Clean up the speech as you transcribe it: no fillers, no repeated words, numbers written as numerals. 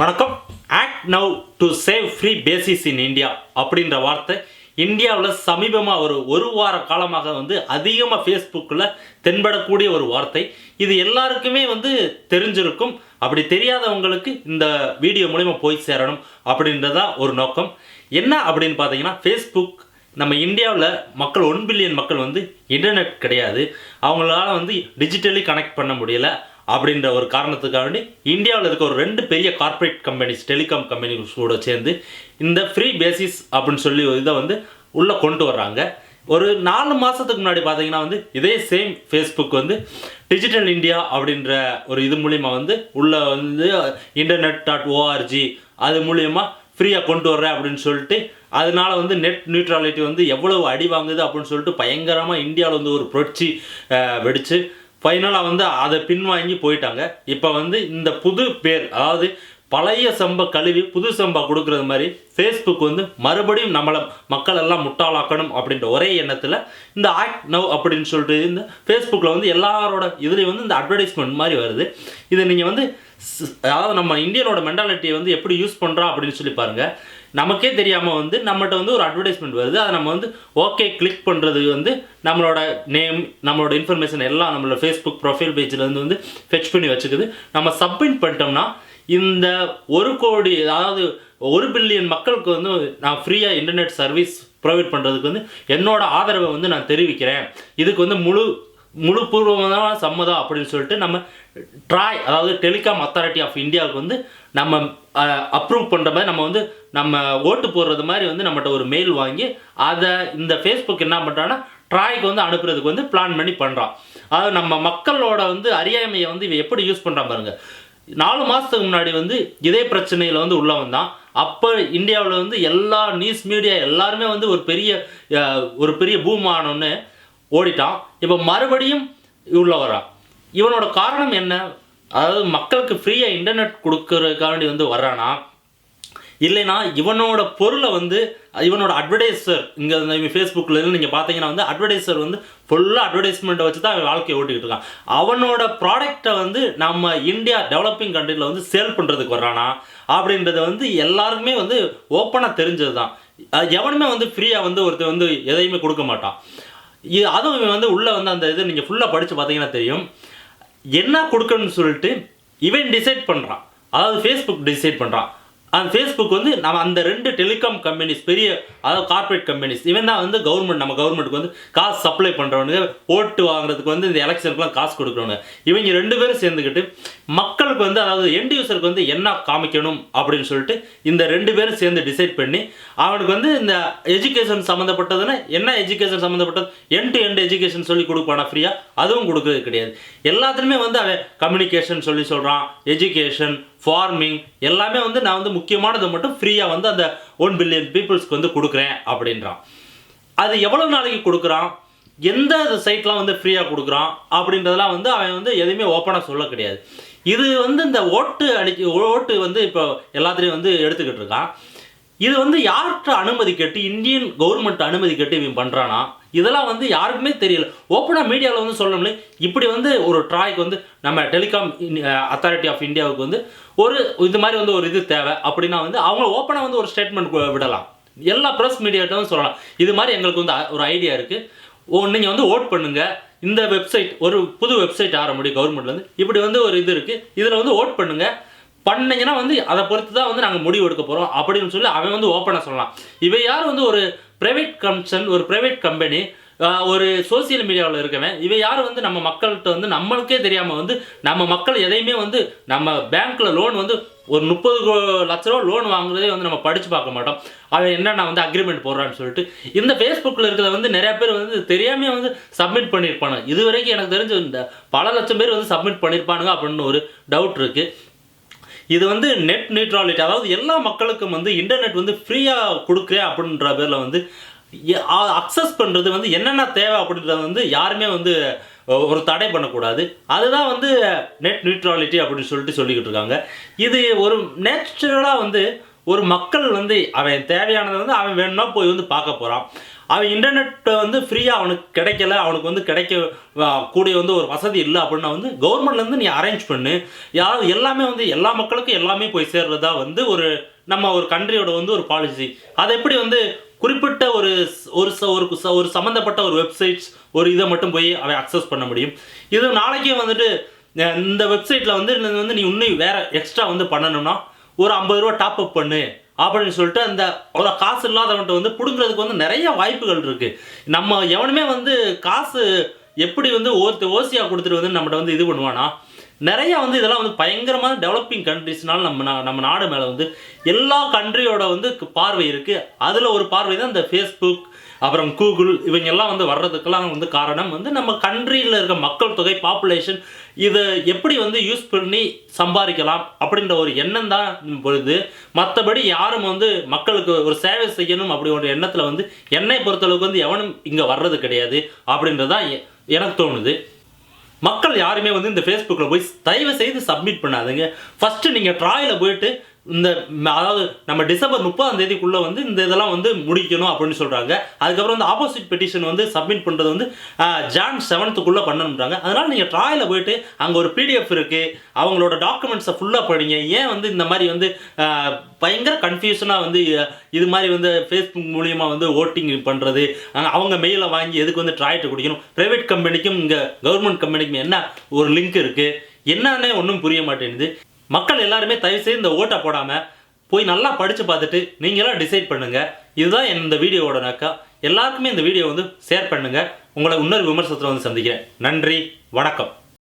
வணக்கம். Act now to save free basis in India அப்படின்ற வார்த்தை இந்தியாவில் சமீபமாக ஒரு வார காலமாக அதிகமாக ஃபேஸ்புக்கில் தென்படக்கூடிய ஒரு வார்த்தை. இது எல்லாருக்குமே தெரிஞ்சிருக்கும். அப்படி தெரியாதவங்களுக்கு இந்த வீடியோ மூலிமா போய் சேரணும் அப்படின்றதா ஒரு நோக்கம். என்ன அப்படின்னு பார்த்தீங்கன்னா, ஃபேஸ்புக் நம்ம இந்தியாவில் மக்கள் 1 பில்லியன் மக்கள் இன்டர்நெட் கிடையாது, அவங்களால டிஜிட்டலி கனெக்ட் பண்ண முடியலை அப்படின்ற ஒரு காரணத்துக்காக இந்தியாவில் இருக்க ஒரு 2 பெரிய கார்ப்பரேட் கம்பெனிஸ், டெலிகாம் கம்பெனிஸ் கூட சேர்ந்து இந்த ஃப்ரீ பேசிஸ் அப்படின்னு சொல்லி இதை உள்ளே கொண்டு வர்றாங்க. ஒரு 4 மாதத்துக்கு முன்னாடி பார்த்தீங்கன்னா இதே சேம் ஃபேஸ்புக் டிஜிட்டல் இந்தியா அப்படின்ற ஒரு இது மூலிமா உள்ள internet.org அது மூலிமா ஃப்ரீயாக கொண்டு வர்றேன் அப்படின்னு சொல்லிட்டு, அதனால நெட் நியூட்ரலிட்டி எவ்வளவு அடி வாங்குது அப்படின்னு சொல்லிட்டு பயங்கரமாக இந்தியாவில் ஒரு புரட்சி வெடிச்சு ஃபைனலாக அதை பின்வாங்கி போயிட்டாங்க. இப்போ இந்த புது பேர், அதாவது பழைய சம்பா கழுவி புது சம்பா கொடுக்குறது மாதிரி ஃபேஸ்புக் மறுபடியும் நம்மளை மக்கள் எல்லாம் முட்டாளாக்கணும் அப்படின்ற ஒரே எண்ணத்தில் இந்த ஆக்ட் நவ் அப்படின்னு சொல்லிட்டு இந்த ஃபேஸ்புக்கில் எல்லாரோட இதுலேயும் இந்த அட்வர்டைஸ்மெண்ட் மாதிரி வருது. இதை நீங்கள் அதாவது நம்ம இந்தியனோட மென்டாலிட்டியை எப்படி யூஸ் பண்ணுறோம் அப்படின்னு சொல்லி பாருங்கள். நமக்கே தெரியாமல் நம்மகிட்ட ஒரு அட்வர்டைஸ்மெண்ட் வருது. அதை நம்ம ஓகே கிளிக் பண்ணுறது நம்மளோட நேம், நம்மளோட இன்ஃபர்மேஷன் எல்லாம் நம்மளோட ஃபேஸ்புக் ப்ரொஃபைல் பேஜில் ஃபெச் பண்ணி வச்சுக்குது. நம்ம சப்மிட் பண்ணிட்டோம்னா இந்த 1 கோடி, அதாவது 1 பில்லியன் மக்களுக்கு நான் ஃப்ரீயாக இன்டர்நெட் சர்வீஸ் ப்ரொவைட் பண்ணுறதுக்கு என்னோட ஆதரவை நான் தெரிவிக்கிறேன், இதுக்கு முழு பூர்வமான சம்மதம் அப்படின்னு சொல்லிட்டு நம்ம ட்ராய், அதாவது டெலிகாம் அத்தாரிட்டி ஆஃப் இந்தியாவுக்கு நம்ம அப்ரூவ் பண்ணுற மாதிரி நம்ம ஓட்டு போடுறது மாதிரி நம்மகிட்ட ஒரு மெயில் வாங்கி அதை இந்த ஃபேஸ்புக் என்ன பண்ணுறான்னா ட்ராய்க்கு அனுப்புறதுக்கு பிளான் பண்ணி பண்ணுறான். அதாவது நம்ம மக்களோட அறியாமையை இவன் எப்படி யூஸ் பண்ணுறான் பாருங்க. 4 மாதத்துக்கு முன்னாடி இதே பிரச்சனையில் உள்ள வந்தான். அப்போ இந்தியாவில் எல்லா நியூஸ் மீடியா எல்லாருமே ஒரு பெரிய பூம் ஆனோன்னு ஓடிட்டான். இப்போ மறுபடியும் உள்ள வரான். இவனோட காரணம் என்ன? அதாவது மக்களுக்கு ஃப்ரீயாக இன்டர்நெட் கொடுக்கறதுக்காண்டி வர்றானா, இல்லைனா இவனோட பொருளை இவனோட அட்வர்டைசர் இங்கே ஃபேஸ்புக்கில் நீங்கள் பார்த்தீங்கன்னா அட்வர்டைசர் ஃபுல்லாக அட்வர்டைஸ்மெண்ட்டை வச்சு தான் அவன் வாழ்க்கையை ஓட்டிக்கிட்டு இருக்கான். அவனோட ப்ராடக்டை நம்ம இந்தியா டெவலப்பிங் கண்ட்ரியில் சேல் பண்ணுறதுக்கு வர்றானா அப்படின்றது எல்லாருக்குமே ஓப்பனாக தெரிஞ்சது தான். எவனுமே ஃப்ரீயாக ஒருத்தர் எதையுமே கொடுக்க மாட்டான். அதுவும் இவன் உள்ளே அந்த இதை நீங்கள் ஃபுல்லாக படித்து பார்த்தீங்கன்னா தெரியும். என்ன கொடுக்கணும்னு சொல்லிட்டு இவன் டிசைட் பண்ணுறான். அதாவது ஃபேஸ்புக் டிசைட் பண்ணுறான். அந்த ஃபேஸ்புக் நம்ம அந்த 2 டெலிகாம் கம்பெனிஸ், பெரிய அதாவது கார்ப்பரேட் கம்பெனிஸ், இவன் தான் கவர்மெண்ட், நம்ம கவர்மெண்ட்டுக்கு காசு சப்ளை பண்ணுறவனுங்க, ஓட்டு வாங்குறதுக்கு இந்த எலெக்ஷனுக்குலாம் காசு கொடுக்குறவங்க, இவங்க 2 பேரும் சேர்ந்துக்கிட்டு மக்களுக்கு அதாவது எண்ட் யூசருக்கு என்ன காமிக்கணும் அப்படின்னு சொல்லிட்டு இந்த 2 பேரும் சேர்ந்து டிசைட் பண்ணி அவனுக்கு இந்த எஜுகேஷன் சம்மந்தப்பட்டதுன்னா என்ன எஜுகேஷன் சம்மந்தப்பட்டது எண்ட் டு எண்ட் எஜுகேஷன் சொல்லி கொடுப்பானா ஃப்ரீயாக, அதுவும் கொடுக்குறது கிடையாது. எல்லாத்துலேயுமே அவன் கம்யூனிகேஷன் சொல்கிறான், எஜுகேஷன், ஃபார்மிங் எல்லாமே நான் முக்கியமானதை மட்டும் ஃப்ரீயாக அந்த 1 பில்லியன் பீப்புள்ஸ்க்கு கொடுக்குறேன் அப்படின்றான். அது எவ்வளோ நாளைக்கு கொடுக்குறான், எந்த சைட்லாம் ஃப்ரீயாக கொடுக்குறான் அப்படின்றதெல்லாம் அவன் எதுவுமே ஓப்பனாக சொல்ல கிடையாது. இது இந்த ஓட்டு இப்போ எல்லாத்துலேயும் எடுத்துக்கிட்டு இருக்கான். இது யார்கிட்ட அனுமதி கேட்டு, இந்தியன் கவர்மெண்ட் அனுமதி கேட்டு இவன் பண்ணுறானா, இதெல்லாம் யாருக்குமே தெரியல. ஓப்பனாக மீடியாவில் சொல்லணும்ல. இப்படி ஒரு ட்ராய்க்கு நம்ம டெலிகாம் அத்தாரிட்டி ஆஃப் இந்தியாவுக்கு ஒரு இது மாதிரி ஒரு இது தேவை அப்படின்னா அவங்க ஓப்பனாக ஒரு ஸ்டேட்மெண்ட் விடலாம். எல்லா ப்ரெஸ் மீடியாட்டும் சொல்லலாம், இது மாதிரி எங்களுக்கு ஒரு ஐடியா இருக்குது, நீங்கள் ஓட் பண்ணுங்கள், இந்த வெப்சைட் ஒரு புது வெப்சைட் ஆரம்பிச்சு கவர்மெண்ட்லேருந்து இப்படி ஒரு இது இருக்குது, இதில் ஓட் பண்ணுங்கள், பண்ணிங்கன்னா அதை பொறுத்து தான் நாங்கள் முடிவு எடுக்க போகிறோம் அப்படின்னு சொல்லி அவன் ஓப்பனாக சொல்லலாம். இவை யார் ஒரு ப்ரைவேட் கன்சர்ன், ஒரு ப்ரைவேட் கம்பெனி, ஒரு சோசியல் மீடியாவில் இருக்கவன், இவை யார் நம்ம மக்கள்கிட்ட நம்மளுக்கே தெரியாமல் நம்ம மக்கள் எதையுமே நம்ம பேங்க்கில் லோன் ஒரு 30 லட்ச ரூபா லோன் வாங்குறதே நம்ம படித்து பார்க்க மாட்டோம். அவன் என்னென்ன அக்ரிமெண்ட் போடுறான்னு சொல்லிட்டு இந்த ஃபேஸ்புக்கில் இருக்கிறத நிறைய பேர் தெரியாமல் சப்மிட் பண்ணியிருப்பானுங்க. இது வரைக்கும் எனக்கு தெரிஞ்ச இந்த பல லட்சம் பேர் சப்மிட் பண்ணியிருப்பானுங்க அப்படின்னு ஒரு டவுட் இருக்குது. இது நெட் நியூட்ரலிட்டி, அதாவது எல்லா மக்களுக்கும் இன்டர்நெட் ஃப்ரீயாக கொடுக்குறேன் அப்படின்ற பேரில் அக்சஸ் பண்ணுறது என்னென்ன தேவை அப்படின்றத யாருமே ஒரு தடை பண்ணக்கூடாது. அதுதான் நெட் நியூட்ரலிட்டி அப்படின்னு சொல்லிக்கிட்டு இருக்காங்க. இது ஒரு நேச்சுரலாக ஒரு மக்கள் அவன் தேவையானதை அவன் வேணும்னா போய் பார்க்க போகிறான். அவன் இன்டர்நெட் வந்து ஃப்ரீயாக அவனுக்கு கிடைக்கல, அவனுக்கு வந்து கிடைக்க கூடிய வந்து ஒரு வசதி இல்லை அப்படின்னா வந்து கவர்மெண்ட்லேருந்து நீ அரேஞ்ச் பண்ணு. யாராவது எல்லாமே வந்து எல்லா மக்களுக்கும் எல்லாமே போய் சேர்றதா வந்து நம்ம ஒரு கண்ட்ரியோட வந்து ஒரு பாலிசி. அதை எப்படி வந்து குறிப்பிட்ட ஒரு ஒரு சம்மந்தப்பட்ட ஒரு வெப்சைட்ஸ் ஒரு இதை மட்டும் போய் அவன் அக்சஸ் பண்ண முடியும். இது நாளைக்கே வந்துட்டு இந்த வெப்சைட்டில் வந்து நீ இன்னும் வேறு எக்ஸ்ட்ரா வந்து பண்ணணும்னா ஒரு 50 ரூபா டாப் அப் பண்ணு அப்படின்னு சொல்லிட்டு அந்த அவ்வளோ காசு இல்லாதவன்ட்ட வந்து பிடுங்கிறதுக்கு வந்து நிறைய வாய்ப்புகள் இருக்குது. நம்ம எவனுமே வந்து காசு எப்படி வந்து ஓசியாக கொடுத்துட்டு வந்து நம்மகிட்ட வந்து இது பண்ணுவானா, நிறைய வந்து இதெல்லாம் வந்து பயங்கரமான டெவலப்பிங் கண்ட்ரிஸ்னால நம்ம நாடு மேலே வந்து எல்லா கண்ட்ரியோட வந்து பார்வை இருக்குது. அதில் ஒரு பார்வை தான் இந்த ஃபேஸ்புக் அப்புறம் கூகுள் இவங்க எல்லாம் வந்து வர்றதுக்கெல்லாம் வந்து காரணம் வந்து நம்ம கண்ட்ரியில் இருக்க மக்கள் தொகை பாப்புலேஷன் இதை எப்படி வந்து யூஸ் பண்ணி சம்பாதிக்கலாம் அப்படின்ற ஒரு எண்ணம் தான் பொழுது. மற்றபடி யாரும் வந்து மக்களுக்கு ஒரு சேவை செய்யணும் அப்படி ஒரு எண்ணத்தில் வந்து என்னை பொறுத்தளவுக்கு வந்து எவனும் இங்கே வர்றது கிடையாது அப்படின்றதான் எனக்கு தோணுது. மக்கள் யாருமே வந்து இந்த ஃபேஸ்புக்கில் போய் தயவு செய்து சப்மிட் பண்ணாதுங்க. ஃபஸ்ட்டு நீங்கள் ட்ராயில் போயிட்டு அதாவது நம்ம டிசம்பர் 30ஆம் தேதிக்குள்ளே வந்து இந்த இதெல்லாம் வந்து முடிக்கணும் அப்படின்னு சொல்கிறாங்க. அதுக்கப்புறம் வந்து ஆப்போசிட் பெட்டிஷன் வந்து சப்மிட் பண்ணுறது வந்து ஜான் 7th பண்ணணுன்றாங்க. அதனால் நீங்கள் ட்ராயில் போயிட்டு அங்கே ஒரு பிடிஎஃப் இருக்குது, அவங்களோட டாக்குமெண்ட்ஸை ஃபுல்லாக படிங்க. ஏன் வந்து இந்த மாதிரி வந்து பயங்கர கன்ஃபியூஷனாக வந்து இது மாதிரி வந்து ஃபேஸ்புக் மூலியமாக வந்து ஓட்டிங் பண்ணுறது, அவங்க மெயிலை வாங்கி எதுக்கு வந்து ட்ராய்ட்டு குடிக்கணும், ப்ரைவேட் கம்பெனிக்கும் இங்கே கவர்மெண்ட் கம்பெனிக்கும் என்ன ஒரு லிங்க் இருக்குது, என்னன்னே ஒன்றும் புரிய மாட்டேங்குது. மக்கள் எல்லாருமே தயவுசெய்து இந்த ஓட்டை போடாமல் போய் நல்லா படித்து பார்த்துட்டு நீங்களாம் டிசைட் பண்ணுங்கள். இதுதான் இந்த வீடியோவோட நோக்கம். எல்லாருக்குமே இந்த வீடியோ வந்து ஷேர் பண்ணுங்கள். உங்களை இன்னொரு விமர்சனத்தில் வந்து சந்திக்கிறேன். நன்றி, வணக்கம்.